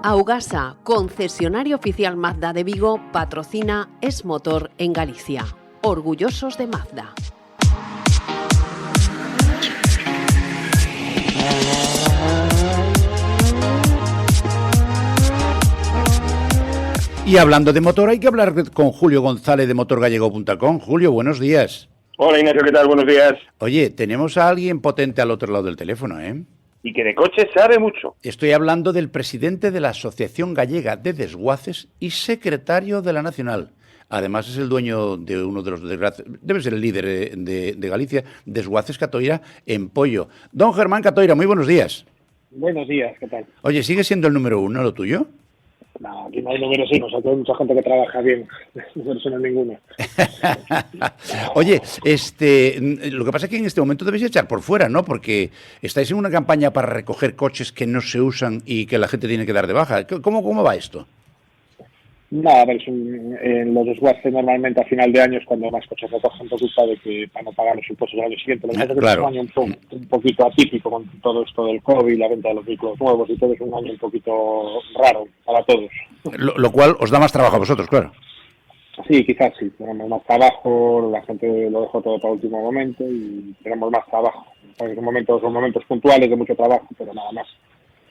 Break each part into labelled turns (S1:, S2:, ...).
S1: Augasa, concesionario oficial Mazda de Vigo, patrocina Es Motor en Galicia. Orgullosos de Mazda.
S2: Y hablando de motor, hay que hablar con Julio González de motorgallego.com. Julio, buenos días.
S3: Hola Ignacio, ¿qué tal? Buenos días.
S2: Oye, tenemos a alguien potente al otro lado del teléfono, ¿eh?
S3: Y que de coches sabe mucho.
S2: Estoy hablando del presidente de la Asociación Gallega de Desguaces y secretario de la Nacional. Además es el dueño de uno de los debe ser el líder de Galicia, Desguaces Catoira en Pollo. Don Germán Catoira, muy buenos días.
S4: Buenos días, ¿qué tal?
S2: Oye, ¿sigue siendo el número uno lo tuyo?
S4: No, aquí no hay números unos, aquí hay mucha gente que trabaja bien, no son ninguno.
S2: Oye, lo que pasa es que en este momento debéis echar por fuera, ¿no? Porque estáis en una campaña para recoger coches que no se usan y que la gente tiene que dar de baja. ¿Cómo va esto?
S4: No, a ver, en los desguaces normalmente a final de año es cuando más coches recogen por culpa de que para no pagar los impuestos del año siguiente. Lo que pasa es que
S2: claro.
S4: es un año un poquito atípico con todo esto del COVID, la venta de los vehículos nuevos y todo, es un año un poquito raro para todos.
S2: Lo cual os da más trabajo a vosotros, claro.
S4: Sí, quizás sí, tenemos más trabajo, la gente lo dejó todo para el último momento y tenemos más trabajo. Son momentos puntuales de mucho trabajo, pero nada más.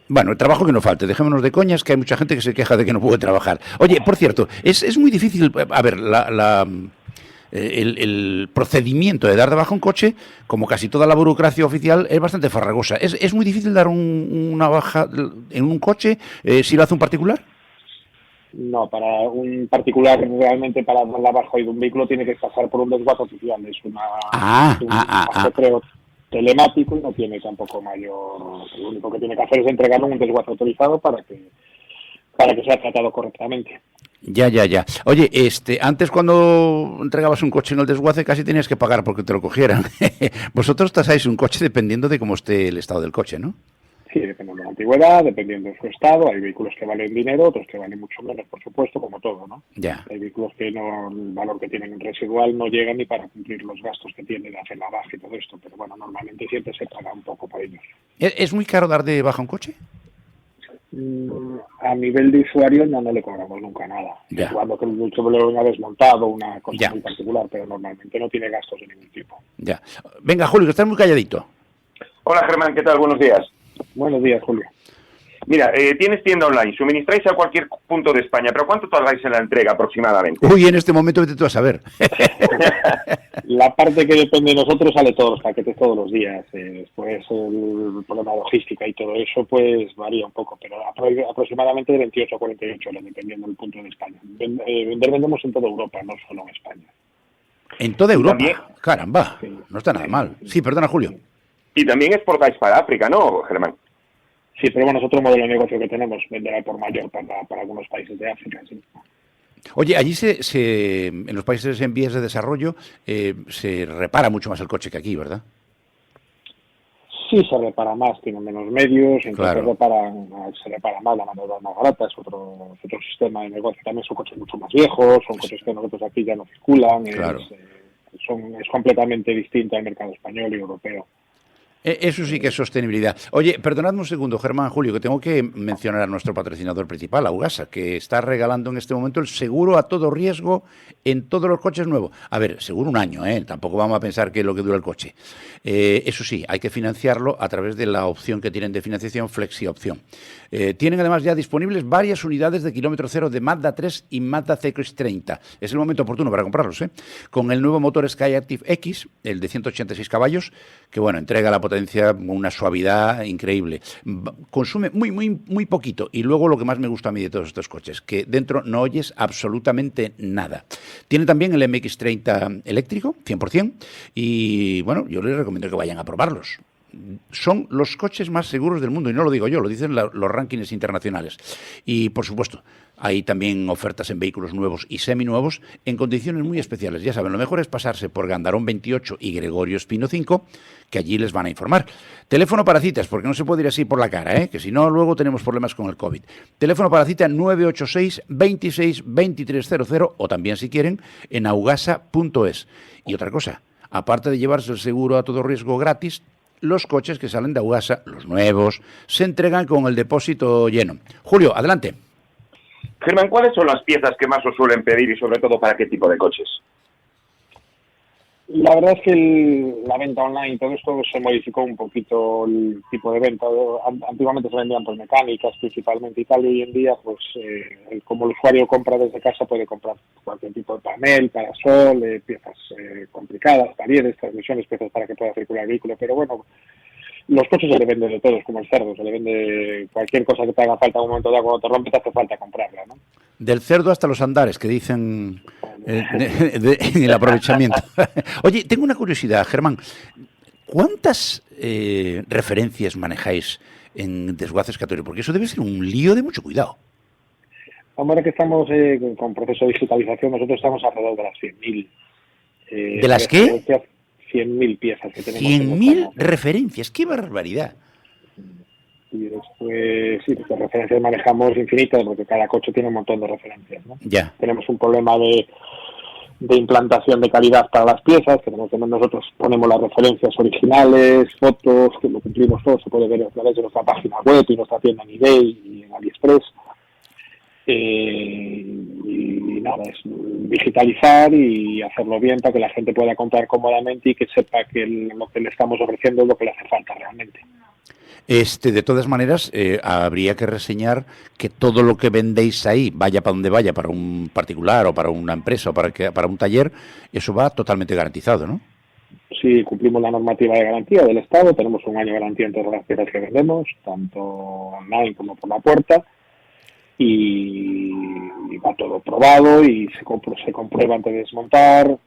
S2: Bueno, el trabajo que no falte, dejémonos de coñas, que hay mucha gente que se queja de que no puede trabajar. Oye, por cierto, es muy difícil, a ver, el procedimiento de dar de baja un coche, como casi toda la burocracia oficial, es bastante farragosa. ¿Es muy difícil dar una baja en un coche si lo hace un particular?
S4: No, para un particular realmente para dar la baja de un vehículo tiene que pasar por un desguace oficial, es un creo telemático y no tiene tampoco mayor, lo único que tiene que hacer es entregarlo en un desguace autorizado para que sea tratado correctamente.
S2: Ya. Oye, antes cuando entregabas un coche en el desguace casi tenías que pagar porque te lo cogieran. Vosotros tasáis un coche dependiendo de cómo esté el estado del coche, ¿no?
S4: Sí, dependiendo de la antigüedad, dependiendo de su estado. Hay vehículos que valen dinero, otros que valen mucho menos, por supuesto, como todo, ¿no?
S2: Ya.
S4: Hay vehículos que el valor que tienen residual no llega ni para cumplir los gastos que tiene de hacer la baja y todo esto, pero bueno, normalmente siempre se paga un poco por ellos.
S2: ¿Es muy caro dar de baja un coche?
S4: A nivel de usuario no le cobramos nunca nada. Cuando que mucho lo venga desmontado, una cosa muy particular, pero normalmente no tiene gastos de ningún tipo.
S2: Ya. Venga, Julio, que estás muy calladito.
S3: Hola Germán, ¿qué tal? Buenos días.
S4: Buenos días, Julio.
S3: Mira, tienes tienda online, suministráis a cualquier punto de España, pero ¿cuánto tardáis en la entrega aproximadamente?
S2: Uy, en este momento vete tú a saber.
S4: La parte que depende de nosotros sale todos los paquetes todos los días. Después el problema de logística y todo eso pues varía un poco, pero aproximadamente de 28 a 48 horas, dependiendo del punto de España. Vendemos en toda Europa, no solo en España.
S2: ¿En toda Europa?
S3: ¿También?
S2: Caramba,
S4: sí.
S2: No está nada mal. Sí, perdona, Julio.
S3: Y también exportáis para África, ¿no, Germán?
S4: Sí, pero bueno, es otro modelo de negocio que tenemos, vender por mayor para algunos países de África, sí.
S2: Oye, allí en los países en vías de desarrollo se repara mucho más el coche que aquí, ¿verdad?
S4: Sí, se repara más, tienen menos medios, entonces
S2: claro.
S4: Se repara más, la mano de obra más barata, es otro sistema de negocio. También son coches mucho más viejos, son coches que nosotros aquí ya no circulan,
S2: claro.
S4: Es completamente distinto al mercado español y europeo.
S2: Eso sí que es sostenibilidad. Oye, perdonadme un segundo, Germán, Julio, que tengo que mencionar a nuestro patrocinador principal, Augasa, que está regalando en este momento el seguro a todo riesgo en todos los coches nuevos. A ver, seguro un año, tampoco vamos a pensar que es lo que dura el coche. Eso sí, hay que financiarlo a través de la opción que tienen de financiación Flexi Opción. Tienen además ya disponibles varias unidades de kilómetro cero de Mazda 3 y Mazda CX-30. Es el momento oportuno para comprarlos, con el nuevo motor Skyactiv X, el de 186 caballos, que bueno, entrega la potencia, una suavidad increíble. Consume muy poquito. Y luego lo que más me gusta a mí de todos estos coches, que dentro no oyes absolutamente nada. Tiene también el MX-30 eléctrico, 100%, y bueno, yo les recomiendo que vayan a probarlos. Son los coches más seguros del mundo, y no lo digo yo, lo dicen los rankings internacionales. Y, por supuesto, hay también ofertas en vehículos nuevos y seminuevos en condiciones muy especiales. Ya saben, lo mejor es pasarse por Gandarón 28 y Gregorio Espino 5, que allí les van a informar. Teléfono para citas, porque no se puede ir así por la cara, que si no, luego tenemos problemas con el COVID. Teléfono para cita 986 26 2300 o también, si quieren, en augasa.es. Y otra cosa, aparte de llevarse el seguro a todo riesgo gratis, los coches que salen de Augasa, los nuevos, se entregan con el depósito lleno. Julio, adelante.
S3: Germán, ¿cuáles son las piezas que más os suelen pedir y sobre todo para qué tipo de coches?
S4: La verdad es que la venta online, todo esto se modificó un poquito el tipo de venta. Antiguamente se vendían por mecánicas principalmente y tal, y hoy en día, pues como el usuario compra desde casa, puede comprar cualquier tipo de panel, parasol, piezas complicadas, talleres, transmisiones, piezas para que pueda circular el vehículo. Pero bueno, los coches se le venden de todos, como el cerdo, se le vende cualquier cosa que te haga falta en un momento dado, cuando te rompe te hace falta comprarla, ¿no?
S2: Del cerdo hasta los andares, que dicen en el aprovechamiento. Oye, tengo una curiosidad, Germán. ¿Cuántas referencias manejáis en desguaces católicos? Porque eso debe ser un lío de mucho cuidado.
S4: Ahora que estamos con proceso de digitalización, nosotros estamos alrededor de las 100.000.
S2: ¿De las qué?
S4: 100.000 piezas que tenemos.
S2: 100.000 referencias, ¡qué barbaridad!
S4: Y después, sí, pues referencias manejamos infinitas, porque cada coche tiene un montón de referencias, ¿no?
S2: Ya.
S4: Tenemos un problema de implantación de calidad para las piezas, que nosotros ponemos las referencias originales, fotos, que lo cumplimos todo, se puede ver a través de nuestra página web y nuestra tienda en eBay y en AliExpress. Y nada, es digitalizar y hacerlo bien para que la gente pueda comprar cómodamente y que sepa que lo que le estamos ofreciendo es lo que le hace falta realmente.
S2: De todas maneras, habría que reseñar que todo lo que vendéis ahí, vaya para donde vaya, para un particular o para una empresa o para un taller, eso va totalmente garantizado, ¿no?
S4: Sí, cumplimos la normativa de garantía del Estado, tenemos un año de garantía en todas las piezas que vendemos, tanto online como por la puerta, y va todo probado y se comprueba antes de desmontar,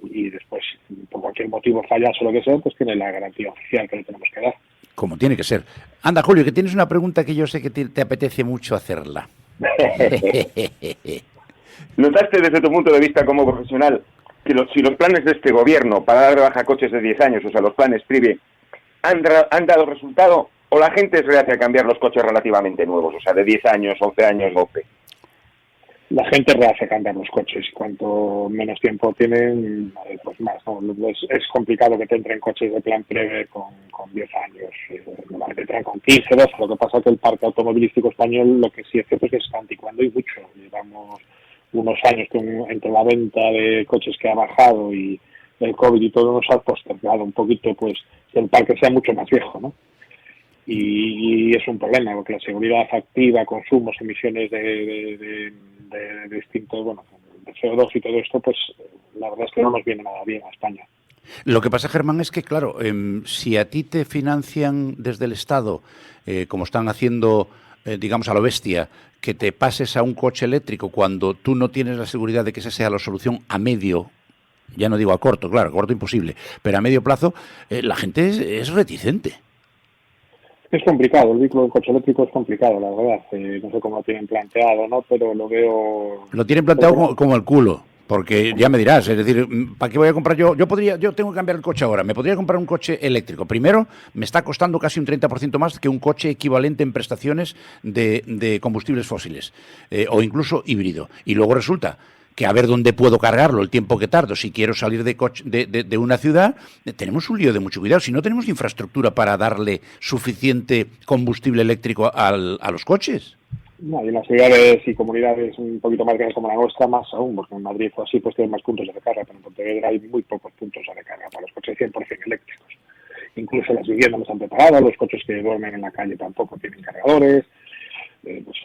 S4: y después, por cualquier motivo fallas o lo que sea, pues tiene la garantía oficial que le tenemos que dar.
S2: Como tiene que ser. Anda, Julio, que tienes una pregunta que yo sé que te apetece mucho hacerla.
S3: ¿Notaste desde tu punto de vista como profesional que si los planes de este gobierno para dar de baja coches de 10 años, o sea, los planes PRIVE, han dado resultado o la gente es reacia a cambiar los coches relativamente nuevos, o sea, de 10 años, 11 años, 12?
S4: La gente rehace cambiar los coches. Cuanto menos tiempo tienen, pues más, ¿no? Es complicado que te entren coches de plan PRIVE con 10 años. Normalmente entran con 15, 12. Lo que pasa es que el parque automovilístico español, lo que sí es cierto es que se está anticuando y mucho. Llevamos unos años que entre la venta de coches que ha bajado y el COVID y todo nos ha postergado un poquito, pues, que el parque sea mucho más viejo, ¿no? Y es un problema, porque la seguridad activa, consumos, emisiones de distintos, bueno, de CO2 y todo esto, pues la verdad es que no nos viene nada bien a España.
S2: Lo que pasa, Germán, es que, claro, si a ti te financian desde el Estado, como están haciendo, digamos, a lo bestia, que te pases a un coche eléctrico cuando tú no tienes la seguridad de que esa sea la solución a medio, ya no digo a corto, claro, a corto imposible, pero a medio plazo, la gente es reticente.
S4: Es complicado, el vehículo del coche eléctrico es complicado, la verdad. No sé cómo lo tienen planteado, ¿no? Pero lo veo...
S2: Lo tienen planteado como el culo, porque ya me dirás, es decir, ¿para qué voy a comprar yo? Yo tengo que cambiar el coche ahora, me podría comprar un coche eléctrico. Primero, me está costando casi un 30% más que un coche equivalente en prestaciones de combustibles fósiles, o incluso híbrido. Y luego resulta que a ver dónde puedo cargarlo, el tiempo que tardo, si quiero salir de una ciudad, tenemos un lío de mucho cuidado. Si no tenemos infraestructura para darle suficiente combustible eléctrico a los coches.
S4: No, y en las ciudades y comunidades un poquito más grandes como la nuestra, más aún, porque en Madrid o así pues tienen más puntos de recarga, pero en Pontevedra hay muy pocos puntos de recarga para los coches 100% eléctricos. Incluso las viviendas no están preparadas, los coches que duermen en la calle tampoco tienen cargadores. Pues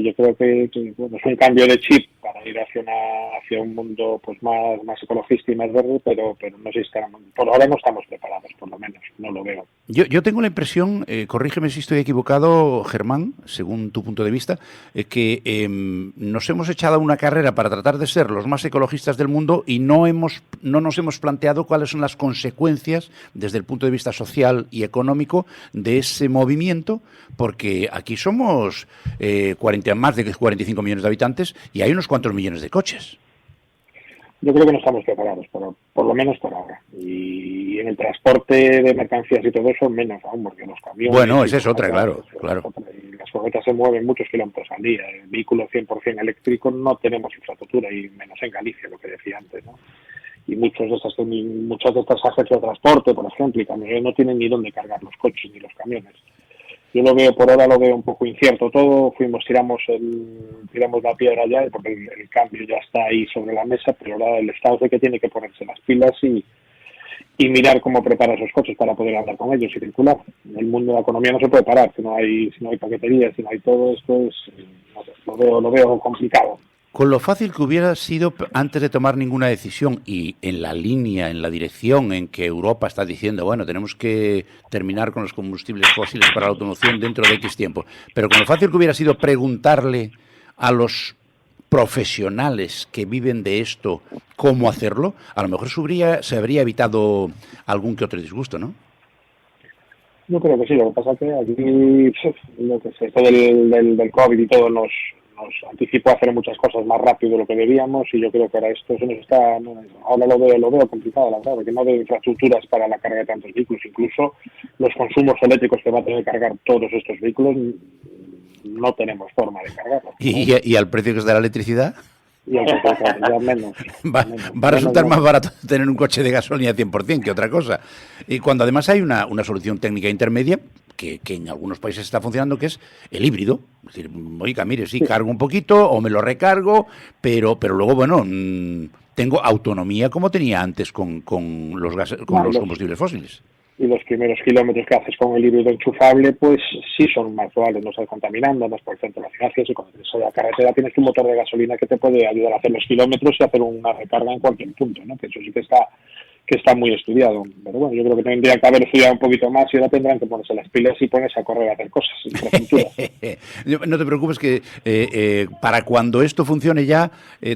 S4: yo creo que bueno, es un cambio de chip para ir hacia un mundo pues más ecologista y más verde, pero no sé si por ahora no estamos preparados, por lo menos, no lo veo.
S2: Yo tengo la impresión, corrígeme si estoy equivocado, Germán, según tu punto de vista, que nos hemos echado una carrera para tratar de ser los más ecologistas del mundo y no nos hemos planteado cuáles son las consecuencias desde el punto de vista social y económico de ese movimiento, porque aquí somos más de 45 millones de habitantes y hay unos cuantos millones de coches.
S4: Yo creo que no estamos preparados, por lo menos por ahora. Y en el transporte de mercancías y todo eso, menos aún, porque los camiones...
S2: Bueno, esa es otra, claro.
S4: Y las furgonetas se mueven muchos kilómetros al día. El vehículo 100% eléctrico no tenemos infraestructura, y menos en Galicia, lo que decía antes, ¿no? muchas de estas agencias de transporte, por ejemplo, y camiones no tienen ni dónde cargar los coches ni los camiones. Yo por ahora lo veo un poco incierto todo. Tiramos la piedra ya, porque el cambio ya está ahí sobre la mesa, pero ahora el Estado es el que tiene que ponerse las pilas y mirar cómo prepara esos coches para poder andar con ellos y circular. En el mundo de la economía no se puede parar, si no hay paquetería, si no hay todo esto, no sé, lo veo complicado.
S2: Con lo fácil que hubiera sido antes de tomar ninguna decisión y en la línea, en la dirección en que Europa está diciendo, bueno, tenemos que terminar con los combustibles fósiles para la automoción dentro de X tiempo, pero con lo fácil que hubiera sido preguntarle a los profesionales que viven de esto cómo hacerlo, a lo mejor se habría evitado algún que otro disgusto, ¿no?
S4: Yo creo que sí, lo que pasa es que aquí, esto del COVID y todo nos anticipó a hacer muchas cosas más rápido de lo que debíamos, y yo creo que ahora lo veo complicado, la verdad, porque no veo infraestructuras para la carga de tantos vehículos. Incluso los consumos eléctricos que va a tener que cargar todos estos vehículos, no tenemos forma de cargarlos, ¿no?
S2: ¿Y al precio que es de la electricidad?
S4: Y al precio que ya menos.
S2: Va a resultar más barato tener un coche de gasolina 100% que otra cosa. Y cuando además hay una solución técnica intermedia, que en algunos países está funcionando, que es el híbrido. Es decir, oiga, mire, sí, cargo un poquito o me lo recargo, pero luego, bueno, tengo autonomía como tenía antes con los combustibles fósiles.
S4: Y los primeros kilómetros que haces con el híbrido enchufable, pues sí son más probables, no estás contaminando, andas por el centro de la ciudad, y cuando tienes la carretera tienes un motor de gasolina que te puede ayudar a hacer los kilómetros y hacer una recarga en cualquier punto, ¿no? Que eso sí que está muy estudiado. Pero bueno, yo creo que tendría que haber estudiado un poquito más y ahora tendrán que ponerse las pilas y ponerse a correr a hacer cosas.
S2: No te preocupes que para cuando esto funcione ya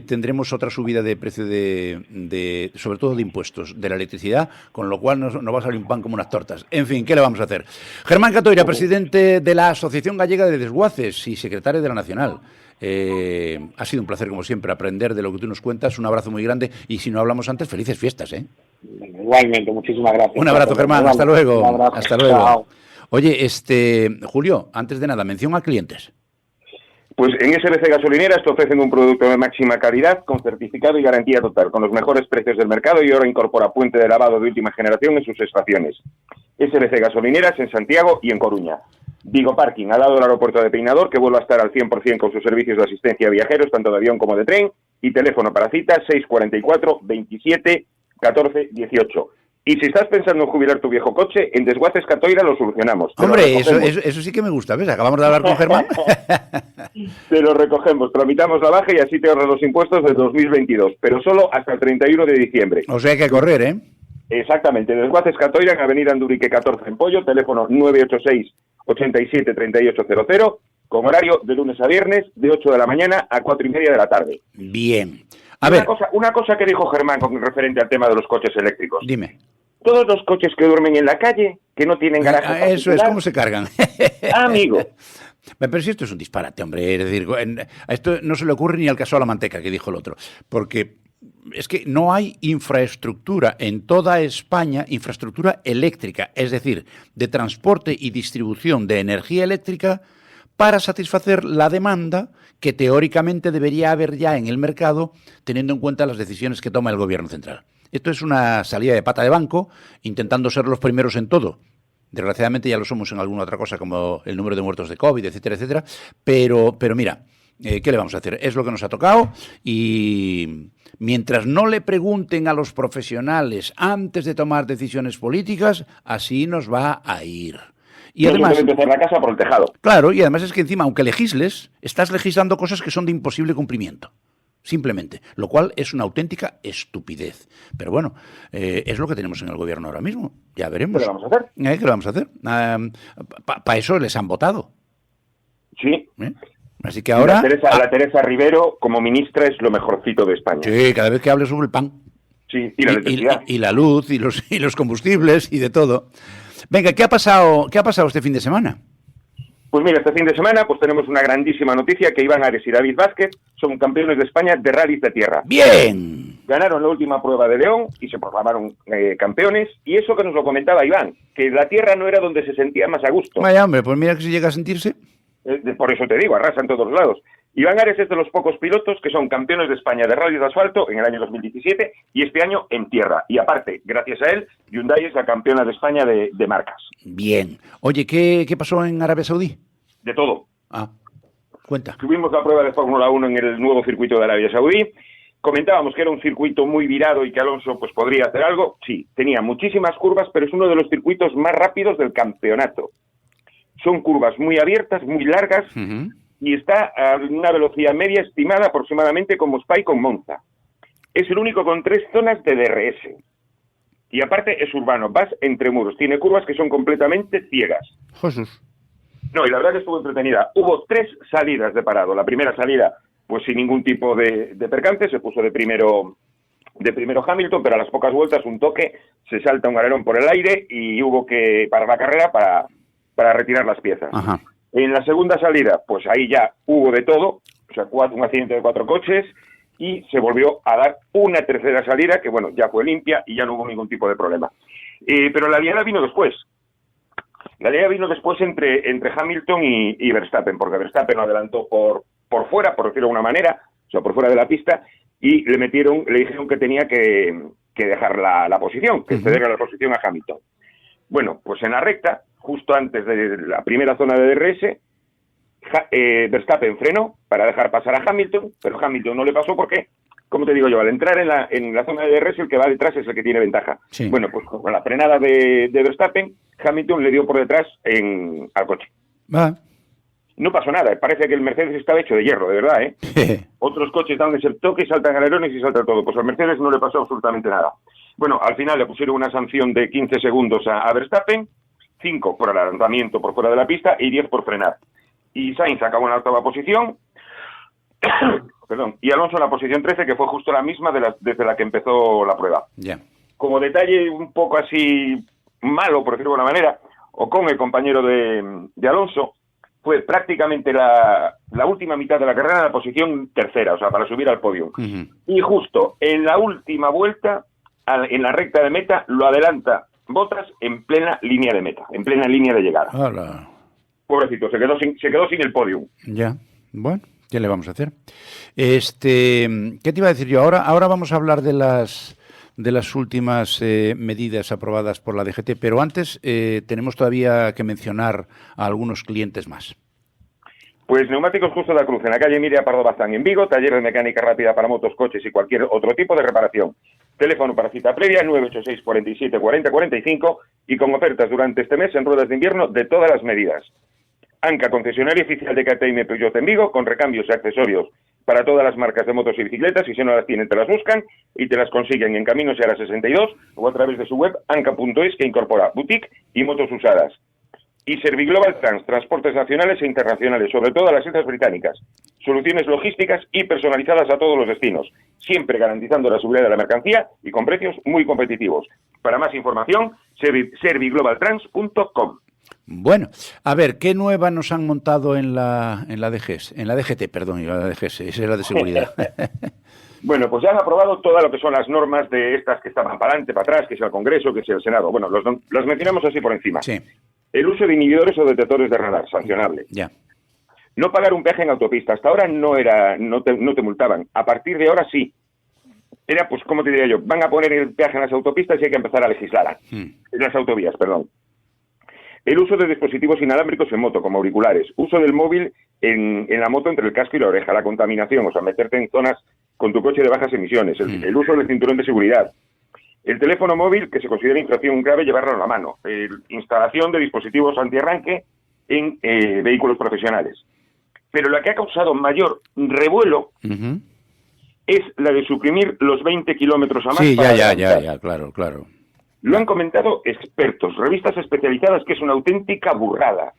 S2: tendremos otra subida de precio de sobre todo de impuestos de la electricidad, con lo cual nos va a salir un pan como unas tortas. En fin, ¿qué le vamos a hacer? Germán Catoira, presidente de la Asociación Gallega de Desguaces y secretario de la Nacional. Ha sido un placer, como siempre, aprender de lo que tú nos cuentas. Un abrazo muy grande y, si no hablamos antes, felices fiestas, ¿eh?
S4: Igualmente, muchísimas gracias.
S2: Un abrazo, Germán. Hasta luego.
S4: Un abrazo.
S2: Hasta luego.
S4: Chao.
S2: Oye, Julio, antes de nada, mención a clientes.
S3: Pues en SBC Gasolineras te ofrecen un producto de máxima calidad con certificado y garantía total, con los mejores precios del mercado, y ahora incorpora puente de lavado de última generación en sus estaciones. SBC Gasolineras en Santiago y en Coruña. Vigo Parking, al lado del aeropuerto de Peinador, que vuelve a estar al 100% con sus servicios de asistencia a viajeros, tanto de avión como de tren, y teléfono para citas 644 27 14 18. Y si estás pensando en jubilar tu viejo coche, en Desguaces Catoira lo solucionamos.
S2: Hombre, eso sí que me gusta, ¿ves? Acabamos de hablar con Germán.
S3: Te lo recogemos, tramitamos la baja y así te ahorras los impuestos de 2022, pero solo hasta el 31 de diciembre.
S2: O sea, hay que correr, ¿eh?
S3: Exactamente, Desguaces Catoira, en Avenida Andurique 14 en Pollo, teléfono 986 87 3800, con horario de lunes a viernes, de 8 de la mañana a 4 y media de la tarde.
S2: Bien. A ver.
S3: Una cosa que dijo Germán con referente al tema de los coches eléctricos.
S2: Dime.
S3: Todos los coches que duermen en la calle, que no tienen garaje particular.
S2: Eso es, ¿cómo se cargan?
S3: Amigo.
S2: Pero si esto es un disparate, hombre. Es decir, a esto no se le ocurre ni al caso a la manteca, que dijo el otro. Porque es que no hay infraestructura en toda España, infraestructura eléctrica, es decir, de transporte y distribución de energía eléctrica para satisfacer la demanda que teóricamente debería haber ya en el mercado, teniendo en cuenta las decisiones que toma el gobierno central. Esto es una salida de pata de banco, intentando ser los primeros en todo. Desgraciadamente ya lo somos en alguna otra cosa, como el número de muertos de COVID, etcétera, etcétera. Pero mira, ¿qué le vamos a hacer? Es lo que nos ha tocado, y mientras no le pregunten a los profesionales antes de tomar decisiones políticas, así nos va a ir. Y además,
S3: debe empezar la casa por el tejado.
S2: Claro, y además es que encima, aunque legisles, estás legislando cosas que son de imposible cumplimiento. Simplemente, lo cual es una auténtica estupidez. Pero bueno, es lo que tenemos en el gobierno ahora mismo. Ya veremos.
S3: ¿Qué le vamos a hacer?
S2: ¿Qué le vamos a hacer? Para eso les han votado.
S3: Sí.
S2: Así que ahora...
S3: La Teresa Rivero, como ministra, es lo mejorcito de España.
S2: Sí, cada vez que hable sobre el pan.
S3: Sí, y la electricidad.
S2: Y la luz, y los combustibles, y de todo. Venga, ¿qué ha pasado este fin de semana?
S3: Pues mira, este fin de semana pues tenemos una grandísima noticia, que Iván Ares y David Vázquez son campeones de España de rallies de tierra.
S2: ¡Bien!
S3: Ganaron la última prueba de León y se proclamaron campeones, y eso que nos lo comentaba Iván, que la tierra no era donde se sentía más a gusto.
S2: Vaya, hombre, pues mira que si llega a sentirse.
S3: Por eso te digo, arrasan todos lados. Iván Ares es de los pocos pilotos que son campeones de España de rally de asfalto en el año 2017 y este año en tierra. Y aparte, gracias a él, Hyundai es la campeona de España de marcas.
S2: Bien. Oye, ¿qué pasó en Arabia Saudí?
S3: De todo.
S2: Cuenta.
S3: Tuvimos la prueba de Fórmula 1 en el nuevo circuito de Arabia Saudí. Comentábamos que era un circuito muy virado y que Alonso pues podría hacer algo. Sí, tenía muchísimas curvas, pero es uno de los circuitos más rápidos del campeonato. Son curvas muy abiertas, muy largas, y está a una velocidad media estimada aproximadamente como Spa con Monza. Es el único con 3 zonas de DRS. Y aparte es urbano, vas entre muros. Tiene curvas que son completamente ciegas.
S2: Jesús.
S3: No, y la verdad que estuvo entretenida. Hubo 3 salidas de parado. La primera salida, pues sin ningún tipo de percance, se puso de primero Hamilton, pero a las pocas vueltas un toque, se salta un alerón por el aire y hubo que parar la carrera para retirar las piezas.
S2: Ajá.
S3: En la segunda salida, pues ahí ya hubo de todo, o sea, un accidente de 4 coches, y se volvió a dar una tercera salida que, bueno, ya fue limpia y ya no hubo ningún tipo de problema. Pero la liada vino después. La liada vino después entre Hamilton y Verstappen, porque Verstappen lo adelantó por fuera, por decirlo de una manera, o sea, por fuera de la pista, y le dijeron que tenía que dejar la posición, que ceder la posición a Hamilton. Bueno, pues en la recta, justo antes de la primera zona de DRS, Verstappen frenó para dejar pasar a Hamilton, pero Hamilton no le pasó porque, como te digo yo, al entrar en la zona de DRS, el que va detrás es el que tiene ventaja.
S2: Sí.
S3: Bueno, pues con la frenada de Verstappen, Hamilton le dio por detrás al coche. No pasó nada, parece que el Mercedes estaba hecho de hierro, de verdad, ¿eh? Otros coches dan ese toque, saltan alerones y salta todo. Pues al Mercedes no le pasó absolutamente nada. Bueno, al final le pusieron una sanción de 15 segundos a Verstappen, 5 por adelantamiento por fuera de la pista y 10 por frenar. Y Sainz acabó en la 8ª posición, y Alonso en la posición 13, que fue justo la misma desde la que empezó la prueba.
S2: Yeah.
S3: Como detalle un poco así malo, por decirlo de alguna manera, Ocon, el compañero de Alonso, fue prácticamente la última mitad de la carrera en la posición 3ª, o sea, para subir al podio. Y justo en la última vuelta, en la recta de meta, lo adelanta Bottas en plena línea de meta, en plena línea de llegada.
S2: Hola.
S3: Pobrecito, se quedó sin el podio.
S2: Ya, bueno, ¿qué le vamos a hacer? ¿Qué te iba a decir yo? Ahora vamos a hablar de las últimas medidas aprobadas por la DGT, pero antes tenemos todavía que mencionar a algunos clientes más.
S3: Pues Neumáticos Justo de la Cruz, en la calle Miria Pardo Bazán, en Vigo, taller de mecánica rápida para motos, coches y cualquier otro tipo de reparación. Teléfono para cita previa, 986 47 40 45, y con ofertas durante este mes en ruedas de invierno de todas las medidas. Anca, concesionario oficial de KTM Peugeot en Vigo, con recambios y accesorios para todas las marcas de motos y bicicletas, y si no las tienen te las buscan y te las consiguen en Camino Seara 62 o a través de su web anca.es, que incorpora boutique y motos usadas. Y Serviglobal Trans, transportes nacionales e internacionales, sobre todo a las islas británicas. Soluciones logísticas y personalizadas a todos los destinos, siempre garantizando la seguridad de la mercancía y con precios muy competitivos. Para más información, serviglobaltrans.com.
S2: Bueno, a ver, ¿qué nueva nos han montado en la DGS? En la DGT, perdón, en la DGS, esa es la de seguridad.
S3: Bueno, pues ya han aprobado todo lo que son las normas de estas que estaban para adelante, para atrás, que sea el Congreso, que sea el Senado. Bueno, los mencionamos así por encima.
S2: Sí.
S3: El uso de inhibidores o detectores de radar, sancionable.
S2: Ya.
S3: No pagar un peaje en autopista. Hasta ahora no te multaban. A partir de ahora sí. Era, pues, ¿cómo te diría yo? Van a poner el peaje en las autopistas y hay que empezar a legislar. En las autovías, perdón. El uso de dispositivos inalámbricos en moto, como auriculares. Uso del móvil en la moto entre el casco y la oreja. La contaminación, o sea, meterte en zonas con tu coche de bajas emisiones. El uso del cinturón de seguridad. El teléfono móvil, que se considera infracción grave, llevarlo en la mano. Instalación de dispositivos antiarranque en vehículos profesionales. Pero la que ha causado mayor revuelo es la de suprimir los 20 kilómetros a más.
S2: Sí, ya, claro.
S3: Lo han comentado expertos, revistas especializadas, que es una auténtica burrada.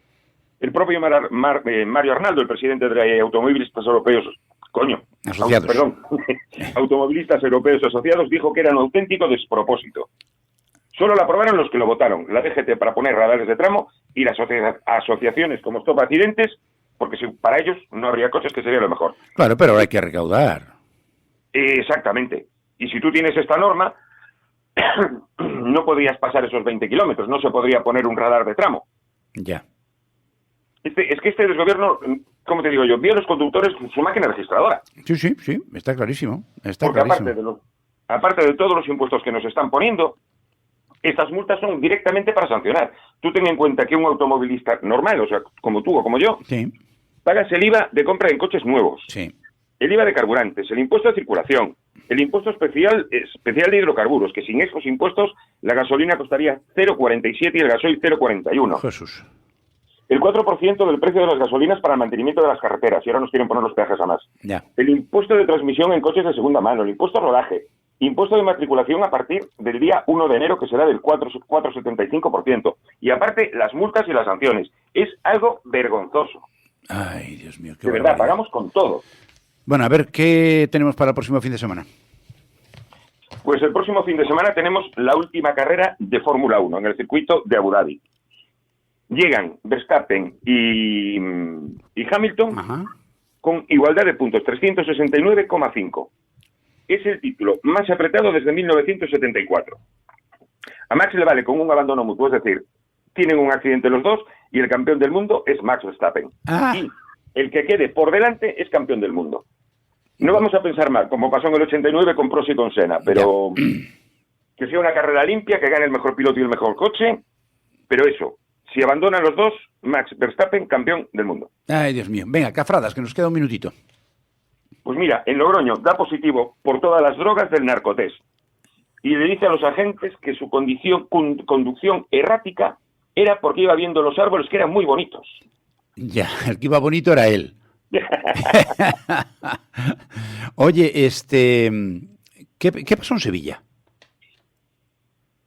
S3: El propio Mario Arnaldo, el presidente de Automovilistas Europeos, Automovilistas Europeos Asociados, dijo que era un auténtico despropósito. Solo lo aprobaron los que lo votaron, la DGT para poner radares de tramo y las asociaciones como Stop Accidentes, porque si para ellos no habría coches, que sería lo mejor.
S2: Claro, pero ahora hay que recaudar.
S3: Exactamente. Y si tú tienes esta norma, no podrías pasar esos 20 kilómetros, no se podría poner un radar de tramo.
S2: Ya.
S3: Es que este desgobierno, como te digo yo, vio a los conductores su máquina registradora.
S2: Sí, está clarísimo.
S3: Porque aparte de todos los impuestos que nos están poniendo, estas multas son directamente para sancionar. Tú ten en cuenta que un automovilista normal, o sea, como tú o como yo,
S2: sí,
S3: pagas el IVA de compra en coches nuevos,
S2: sí,
S3: el IVA de carburantes, el impuesto de circulación, el impuesto especial de hidrocarburos, que sin esos impuestos la gasolina costaría 0,47 y el gasoil 0,41.
S2: Jesús.
S3: El 4% del precio de las gasolinas para el mantenimiento de las carreteras, y ahora nos quieren poner los peajes a más.
S2: Ya.
S3: El impuesto de transmisión en coches de segunda mano, el impuesto a rodaje, impuesto de matriculación a partir del día 1 de enero, que será del 4,75%. Y aparte, las multas y las sanciones. Es algo vergonzoso.
S2: Ay, Dios mío, qué
S3: de verdad, pagamos con todo.
S2: Bueno, a ver, ¿qué tenemos para el próximo fin de semana?
S3: Pues el próximo fin de semana tenemos la última carrera de Fórmula 1 en el circuito de Abu Dhabi. Llegan Verstappen y Hamilton, ajá, con igualdad de puntos, 369,5. Es el título más apretado desde 1974. A Max le vale con un abandono mutuo, es decir, tienen un accidente los dos y el campeón del mundo es Max Verstappen. Y el que quede por delante es campeón del mundo. No vamos a pensar mal, como pasó en el 89 con Prost y con Senna, pero que sea una carrera limpia, que gane el mejor piloto y el mejor coche, pero eso, si abandonan los dos, Max Verstappen, campeón del mundo.
S2: Ay, Dios mío. Venga, cafradas, que nos queda un minutito.
S3: Pues mira, en Logroño da positivo por todas las drogas del narcotés. Y le dice a los agentes que su conducción errática era porque iba viendo los árboles que eran muy bonitos.
S2: Ya, el que iba bonito era él. Oye, ¿qué pasó en Sevilla?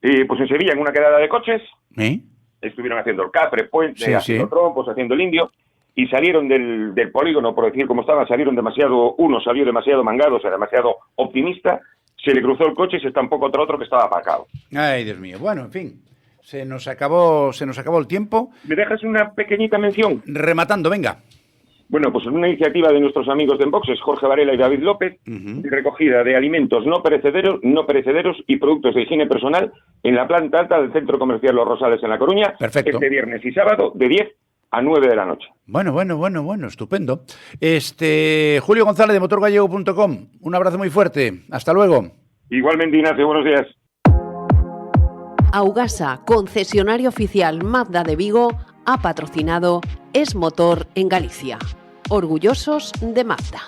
S3: Pues en Sevilla, en una quedada de coches, estuvieron haciendo el Capre, Puente, haciendo trompos, haciendo el indio, y salieron del polígono, por decir como estaban, uno salió demasiado mangado, o sea, demasiado optimista, se le cruzó el coche y se estampó contra otro que estaba aparcado.
S2: Ay, Dios mío. Bueno, en fin, se nos acabó el tiempo.
S3: ¿Me dejas una pequeñita mención?
S2: Rematando, venga.
S3: Bueno, pues en una iniciativa de nuestros amigos de Enboxes, Jorge Varela y David López, de recogida de alimentos no perecederos y productos de higiene personal en la planta alta del Centro Comercial Los Rosales en La Coruña.
S2: Perfecto.
S3: Este viernes y sábado de 10 a 9 de la noche.
S2: Bueno, estupendo. Julio González de motorgallego.com, un abrazo muy fuerte. Hasta luego.
S3: Igualmente, Ignacio, buenos días.
S1: Augasa, concesionario oficial Mazda de Vigo, ha patrocinado Es Motor en Galicia. Orgullosos de Mazda.